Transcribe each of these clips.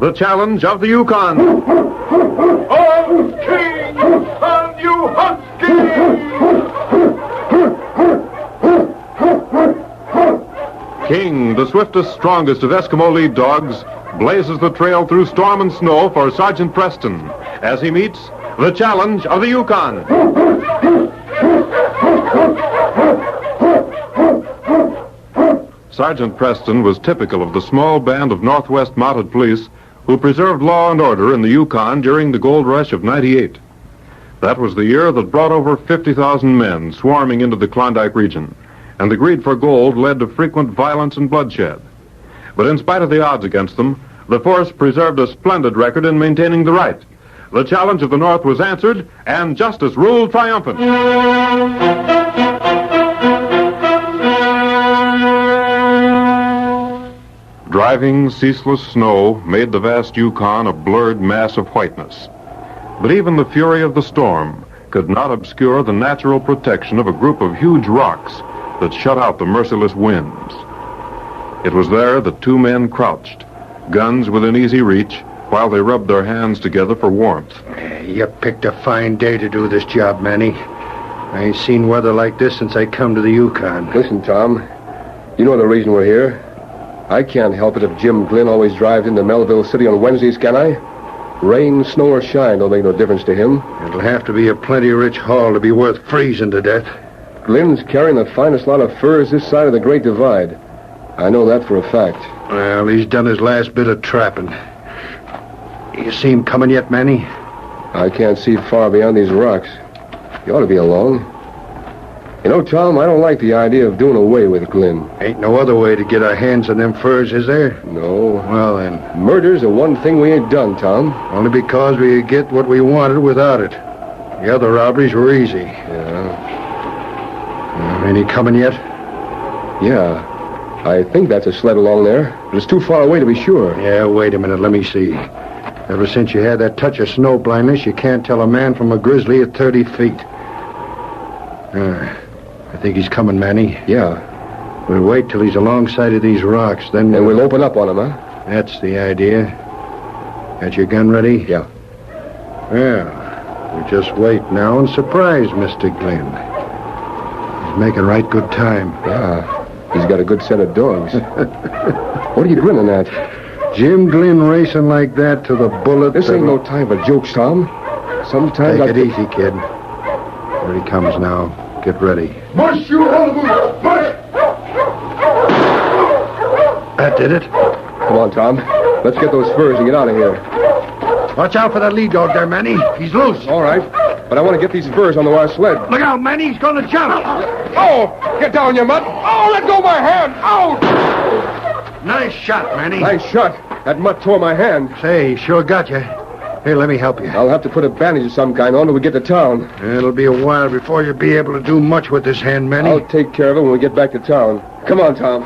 the challenge of the Yukon. Oh, King, and you husky! King, the swiftest, strongest of Eskimo lead dogs, blazes the trail through storm and snow for Sergeant Preston as he meets the challenge of the Yukon. Sergeant Preston was typical of the small band of Northwest Mounted Police who preserved law and order in the Yukon during the gold rush of '98. That was the year that brought over 50,000 men swarming into the Klondike region, and the greed for gold led to frequent violence and bloodshed. But in spite of the odds against them, the force preserved a splendid record in maintaining the right. The challenge of the North was answered, and justice ruled triumphant. Driving, ceaseless snow made the vast Yukon a blurred mass of whiteness. But even the fury of the storm could not obscure the natural protection of a group of huge rocks that shut out the merciless winds. It was there that two men crouched, guns within easy reach, while they rubbed their hands together for warmth. You picked a fine day to do this job, Manny. I ain't seen weather like this since I come to the Yukon. Listen, Tom, you know the reason we're here. I can't help it if Jim Glynn always drives into Melville City on Wednesdays, can I? Rain, snow, or shine don't make no difference to him. It'll have to be a plenty rich haul to be worth freezing to death. Glynn's carrying the finest lot of furs this side of the Great Divide. I know that for a fact. Well, he's done his last bit of trapping. You see him coming yet, Manny? I can't see far beyond these rocks. You ought to be along. You know, Tom, I don't like the idea of doing away with Glynn. Ain't no other way to get our hands on them furs, is there? No. Well, then. Murder's the one thing we ain't done, Tom. Only because we get what we wanted without it. The other robberies were easy. Yeah. Ain't he coming yet? Yeah. I think that's a sled along there, but it's too far away to be sure. Yeah, wait a minute. Let me see. Ever since you had that touch of snow blindness, you can't tell a man from a grizzly at 30 feet. I think he's coming, Manny. Yeah. We'll wait till he's alongside of these rocks, then... And we'll open up on him, huh? That's the idea. Got your gun ready? Yeah. Well, we just wait now and surprise Mr. Glynn. He's making right good time. Yeah. He's got a good set of dogs. What are you grinning at? Jim Glynn racing like that to the bullet... This ain't no time for jokes, Tom. Sometimes Take it easy, kid. Here he comes now. Get ready. Mush, you holiday! Mush! That did it. Come on, Tom. Let's get those furs and get out of here. Watch out for that lead dog there, Manny. He's loose. All right. But I want to get these furs on the wire sled. Look out, Manny. He's going to jump. Oh! Get down, you mutt! Oh, let go of my hand! Ouch! Nice shot, Manny. Nice shot. That mutt tore my hand. Say, he sure got you. Here, let me help you. I'll have to put a bandage of some kind on till we get to town. It'll be a while before you'll be able to do much with this hand, Manny. I'll take care of it when we get back to town. Come on, Tom.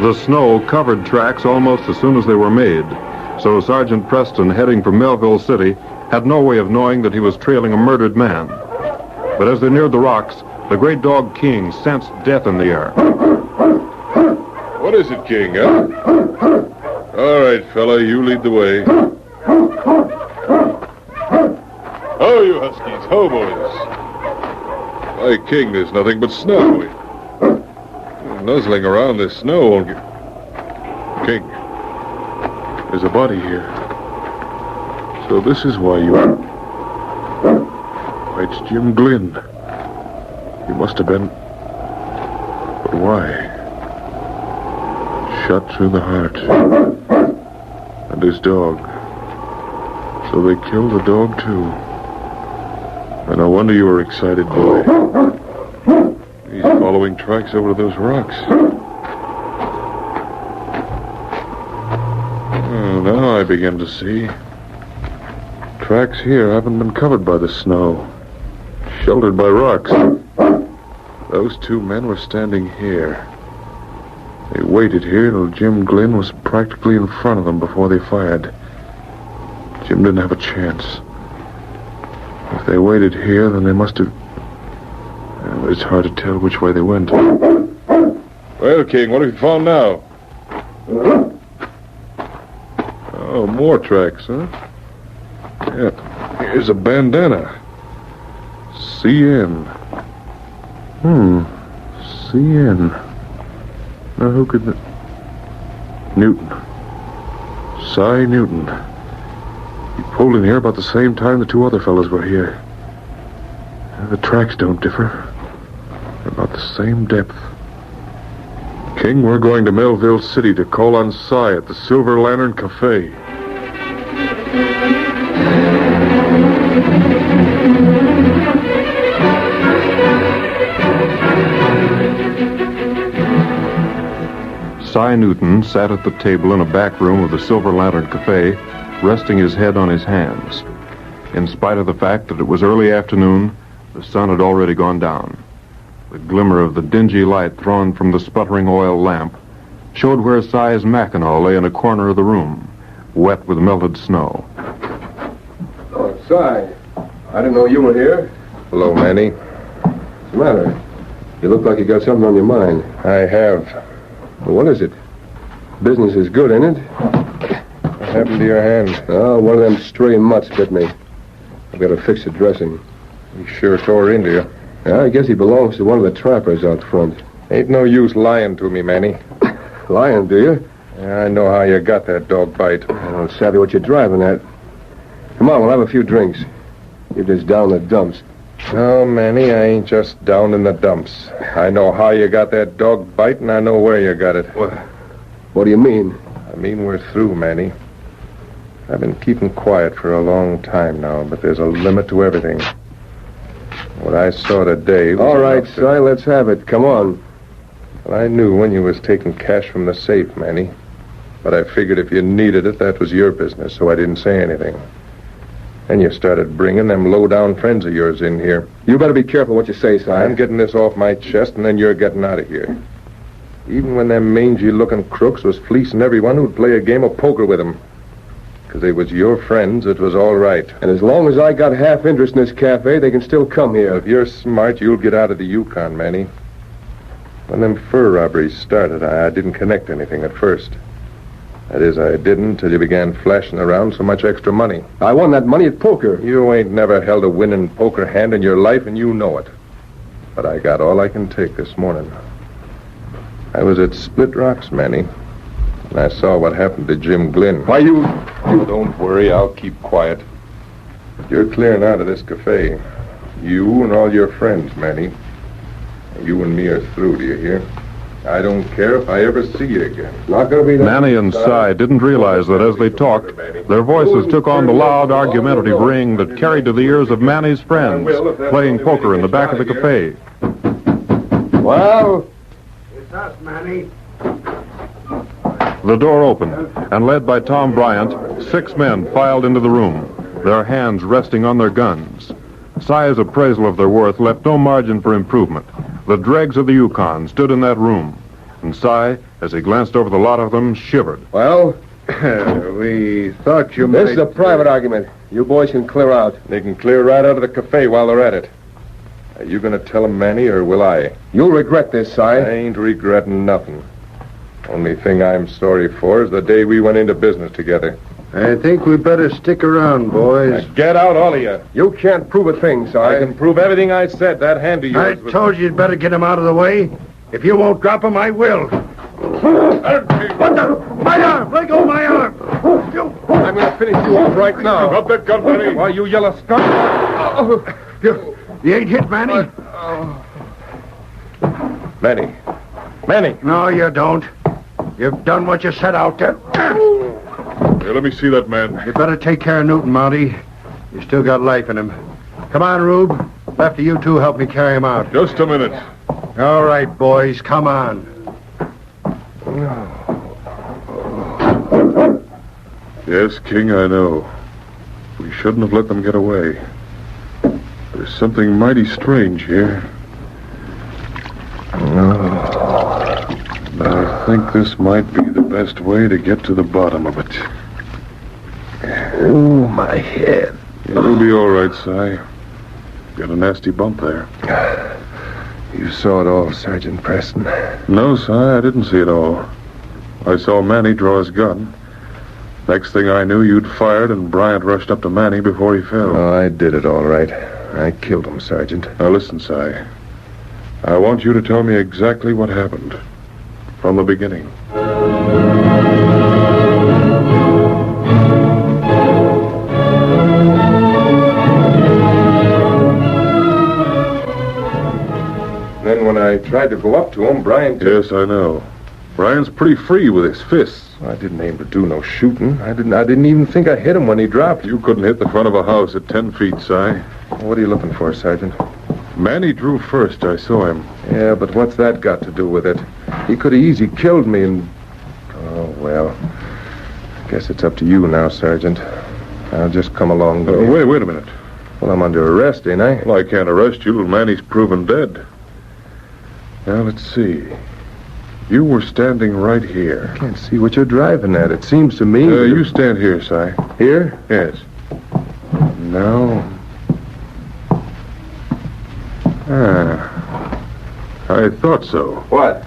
The snow covered tracks almost as soon as they were made, so Sergeant Preston, heading for Melville City, had no way of knowing that he was trailing a murdered man. But as they neared the rocks, the great dog King sensed death in the air. What is it, King, huh? All right, fella, you lead the way. Oh, you huskies. Ho, boys. Why, King, there's nothing but snow. Nuzzling around this snow won't get... King, there's a body here. So this is why you... Why, it's Jim Glynn. He must have been... But why? Shot through the heart. And his dog. So they killed the dog, too. And no wonder you were excited, boy. He's following tracks over those rocks. Oh, now I begin to see. Tracks here haven't been covered by the snow. Sheltered by rocks. Those two men were standing here. They waited here till Jim Glynn was practically in front of them before they fired. Jim didn't have a chance. they waited here, then they must have... But it's hard to tell which way they went. Well, King, what have you found now? Oh, more tracks, huh? Yeah, here's a bandana. CN. CN. Now, who could... Newton. Cy Newton. He pulled in here about the same time the two other fellows were here. The tracks don't differ. They're about the same depth. King, we're going to Melville City to call on Cy at the Silver Lantern Cafe. Cy Newton sat at the table in a back room of the Silver Lantern Cafe, resting his head on his hands. In spite of the fact that it was early afternoon, the sun had already gone down. The glimmer of the dingy light thrown from the sputtering oil lamp showed where Cy's Mackinaw lay in a corner of the room, wet with melted snow. Oh, Cy. I didn't know you were here. Hello, Manny. What's the matter? You look like you got something on your mind. I have. Well, what is it? Business is good, ain't it? What happened to your hand? Oh, one of them stray mutts bit me. I've got to fix the dressing. He sure tore into you. Yeah, I guess he belongs to one of the trappers out front. Ain't no use lying to me, Manny. Lying, do you? Yeah, I know how you got that dog bite. I don't savvy what you're driving at. Come on, we'll have a few drinks. You're just down the dumps. No, Manny, I ain't just down in the dumps. I know how you got that dog bite, and I know where you got it. What do you mean? I mean we're through, Manny. I've been keeping quiet for a long time now, but there's a limit to everything. What I saw today was... All right, Cy, let's have it. Come on. Well, I knew when you was taking cash from the safe, Manny. But I figured if you needed it, that was your business, so I didn't say anything. Then you started bringing them low-down friends of yours in here. You better be careful what you say, Cy. I'm getting this off my chest, and then you're getting out of here. Even when them mangy-looking crooks was fleecing everyone who'd play a game of poker with them. Because they was your friends, it was all right. And as long as I got half interest in this cafe, they can still come here. If you're smart, you'll get out of the Yukon, Manny. When them fur robberies started, I didn't connect anything at first. That is, I didn't till you began flashing around so much extra money. I won that money at poker. You ain't never held a winning poker hand in your life, and you know it. But I got all I can take this morning. I was at Split Rocks, Manny, and I saw what happened to Jim Glynn. Why, you... Oh, don't worry, I'll keep quiet. You're clearing out of this cafe. You and all your friends, Manny. You and me are through, do you hear? I don't care if I ever see you again. Not gonna be that... Manny and Cy didn't realize that as they talked, their voices took on the loud, argumentative ring that carried to the ears of Manny's friends, playing poker in the back of the cafe. Well... It's us, Manny. The door opened, and led by Tom Bryant, 6 men filed into the room, their hands resting on their guns. Cy's appraisal of their worth left no margin for improvement. The dregs of the Yukon stood in that room, and Cy, as he glanced over the lot of them, shivered. Well, We thought you might... this is a private argument. You boys can clear out. They can clear right out of the cafe while they're at it. Are you going to tell them, Manny, or will I? You'll regret this, Cy. I ain't regretting nothing. Only thing I'm sorry for is the day we went into business together. I think we better stick around, boys. Now get out, all of you. You can't prove a thing, Cy. I can prove everything I said. That hand of I yours was... told you you'd better get him out of the way. If you won't drop him, I will. What the? My arm! Let go of my arm! I'm going to finish you off right now. Drop that gun, Manny. Why, you yellow skunk. You ain't hit, Manny? Manny. Manny. No, you don't. You've done what you set out to. Here, let me see that man. You better take care of Newton, Mountie. You still got life in him. Come on, Rube. After you two help me carry him out. Just a minute. All right, boys, come on. Yes, King, I know. We shouldn't have let them get away. There's something mighty strange here. I think this might be the best way to get to the bottom of it. Oh, my head. It'll be all right, Cy. Got a nasty bump there. You saw it all, Sergeant Preston. No, Si, I didn't see it all. I saw Manny draw his gun. Next thing I knew, you'd fired, and Bryant rushed up to Manny before he fell. Oh, I did it all right. I killed him, Sergeant. Now listen, Si. I want you to tell me exactly what happened. From the beginning. Then when I tried to go up to him, Bryant... Yes, I know. Bryant's pretty free with his fists. I didn't aim to do no shooting. I didn't even think I hit him when he dropped. You couldn't hit the front of a house at 10 feet, Si. What are you looking for, Sergeant? Manny drew first. I saw him. Yeah, but what's that got to do with it? He could have easy killed me and... Oh, well. I guess it's up to you now, Sergeant. I'll just come along with you. Wait a minute. Well, I'm under arrest, ain't I? Well, I can't arrest you till Manny's proven dead. Now, let's see. You were standing right here. I can't see what you're driving at. It seems to me... You stand here, Si. Here? Yes. Now... I thought so. What?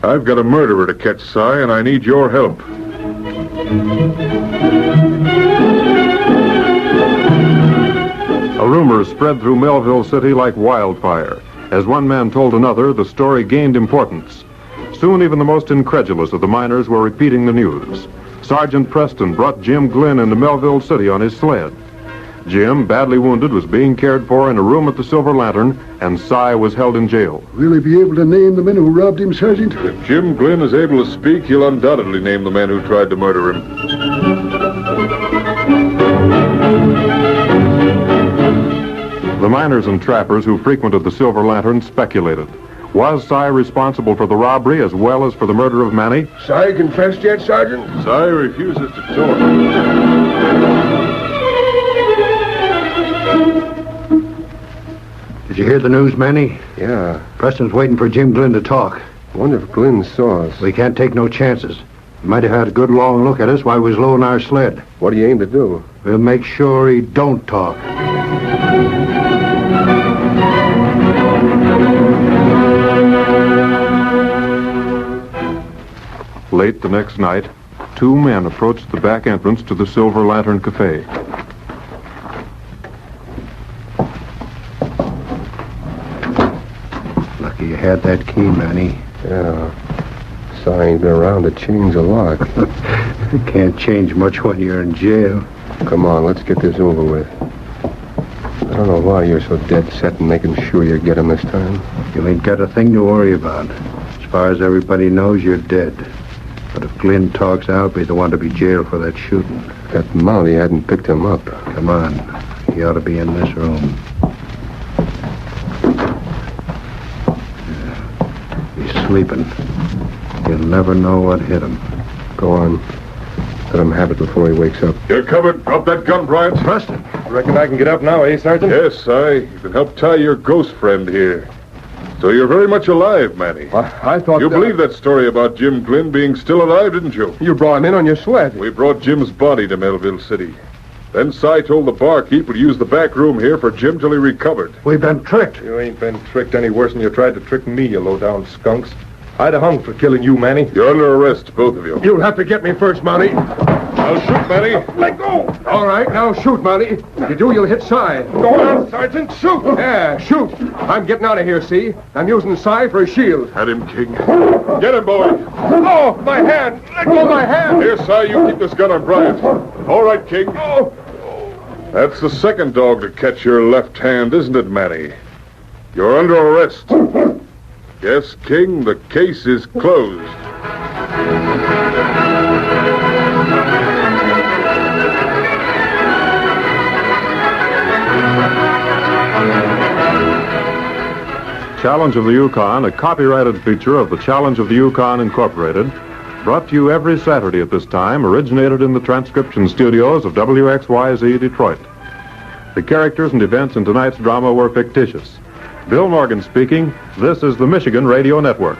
I've got a murderer to catch, Si, and I need your help. A rumor spread through Melville City like wildfire. As one man told another, the story gained importance. Soon even the most incredulous of the miners were repeating the news. Sergeant Preston brought Jim Glynn into Melville City on his sled. Jim, badly wounded, was being cared for in a room at the Silver Lantern, and Si was held in jail. Will he be able to name the men who robbed him, Sergeant? If Jim Glynn is able to speak, he'll undoubtedly name the man who tried to murder him. The miners and trappers who frequented the Silver Lantern speculated. Was Si responsible for the robbery as well as for the murder of Manny? Si confessed yet, Sergeant? Si refuses to talk. Did you hear the news, Manny? Yeah. Preston's waiting for Jim Glynn to talk. Wonder if Glynn saw us. We can't take no chances. He might have had a good long look at us while we was low in our sled. What do you aim to do? We'll make sure he don't talk. Late the next night, two men approached the back entrance to the Silver Lantern Cafe. Lucky you had that key, Manny. Yeah. Si ain't been around to change the lock. You can't change much when you're in jail. Come on, let's get this over with. I don't know why you're so dead set in making sure you get him this time. You ain't got a thing to worry about. As far as everybody knows, you're dead. But if Glynn talks, I'll be the one to be jailed for that shooting. That Mountie hadn't picked him up. Come on. He ought to be in this room. He's sleeping. He'll never know what hit him. Go on. Let him have it before he wakes up. You're covered. Drop that gun, Bryant. Preston! Reckon I can get up now, eh, Sergeant? Yes, Si. You can help tie your ghost friend here. So you're very much alive, Manny. I thought... You believe that story about Jim Glynn being still alive, didn't you? You brought him in on your sled. We brought Jim's body to Melville City. Then Si told the barkeep to use the back room here for Jim till he recovered. We've been tricked. You ain't been tricked any worse than you tried to trick me, you low-down skunks. I'd have hung for killing you, Manny. You're under arrest, both of you. You'll have to get me first, Mountie. I'll shoot, Manny. Let go! All right, now shoot, Mountie. If you do, you'll hit Si. Go on, Sergeant, shoot! Yeah, shoot. I'm getting out of here, see? I'm using Si for a shield. Had him, King. Get him, boy. Oh, my hand! Let go of my hand! Here, Si, you keep this gun on Bryant. All right, King. Oh. That's the second dog to catch your left hand, isn't it, Manny? You're under arrest. Yes, King, the case is closed. Challenge of the Yukon, a copyrighted feature of the Challenge of the Yukon Incorporated, brought to you every Saturday at this time, originated in the transcription studios of WXYZ Detroit. The characters and events in tonight's drama were fictitious. Bill Morgan speaking. This is the Michigan Radio Network.